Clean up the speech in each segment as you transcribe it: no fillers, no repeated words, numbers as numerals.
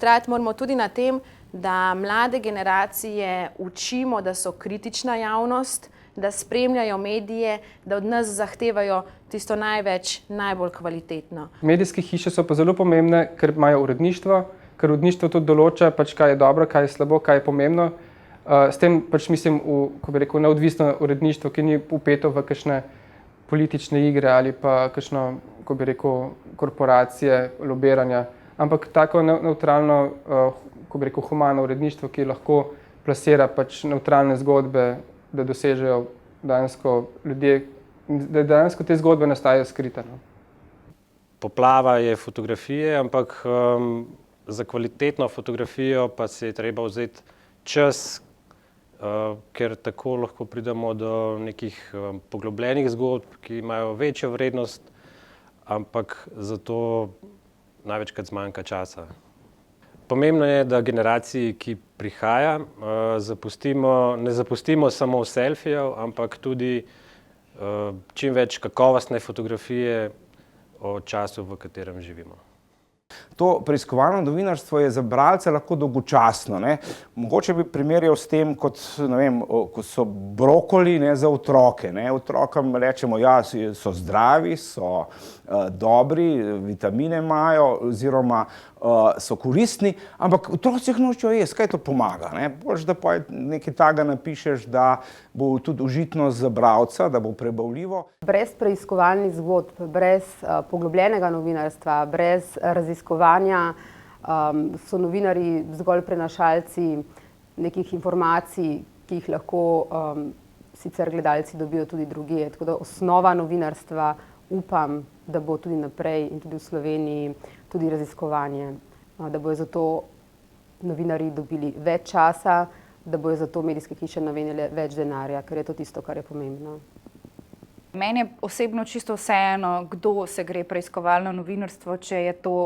Vztrajati moramo tudi na tem, da mlade generacije učimo, da so kritična javnost, da spremljajo medije, da od nas zahtevajo tisto največ, najbolj kvalitetno. Medijske hiše so pa zelo pomembne, ker imajo uredništvo, ker uredništvo tudi določa, kaj je dobro, kaj je slabo, kaj je pomembno. S tem mislim, neodvisno uredništvo, ki ni vpeto v kakšne politične igre ali pa kakšno, korporacije, lobiranja, ampak tako nevtralno, humano uredništvo, ki lahko plasira nevtralne zgodbe, da dosežejo dejansko ljudje, da dejansko te zgodbe nastajajo skrite. Poplava je fotografije, ampak za kvalitetno fotografijo pa se je treba vzeti čas, ker tako lahko pridemo do nekih poglobljenih zgodb, ki imajo večjo vrednost, ampak zato največkrat zmanjka časa. Pomembno je, da generaciji, ki prihaja, ne zapustimo samo selfijev, ampak tudi čim več kakovostne fotografije o času, v katerem živimo. To preiskovalno novinarstvo je za bralce lahko dolgočasno. Mogoče bi primerjal s tem, kot so brokoli za otroke. Otrokom rečemo, ja, so zdravi, so dobri, vitamine imajo oziroma so koristni, ampak otroci jih nočejo jesti, kaj to pomaga? Boljše, da pa nekaj takega napišeš, da bo tudi užitno za bralca, da bo prebavljivo. Brez preiskovalnih zgodb, brez poglobljenega novinarstva, brez raziskovanja so novinarji zgolj prenašalci nekih informacij, ki jih lahko sicer gledalci dobijo tudi drugje. Tako da osnova novinarstva upam, da bo tudi naprej in tudi v Sloveniji tudi raziskovanje, da bojo zato novinarji dobili več časa, da bojo zato medijske hiše namenile več denarja, ker je to tisto, kar je pomembno. Meni je osebno čisto vseeno, kdo se gre preiskovalno novinarstvo, če je to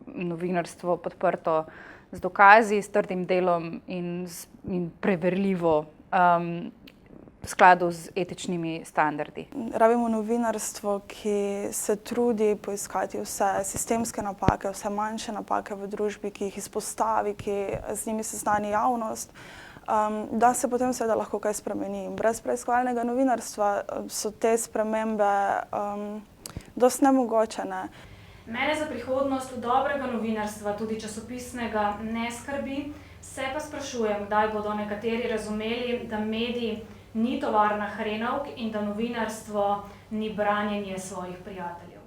novinarstvo podprto z dokazi, s trdim delom in preverljivo v skladu z etičnimi standardi. Rabimo novinarstvo, ki se trudi poiskati vse sistemske napake, vse manjše napake v družbi, ki jih izpostavi, ki z njimi seznani javnost, da se potem seveda lahko kaj spremeni. Brez preiskovalnega novinarstva so te spremembe dosti nemogoče. Mene za prihodnost dobrega novinarstva, tudi časopisnega, ne skrbi. Se pa sprašujem, kdaj bodo nekateri razumeli, da medij ni tovarna hrenovk in da novinarstvo ni branjenje svojih prijateljev.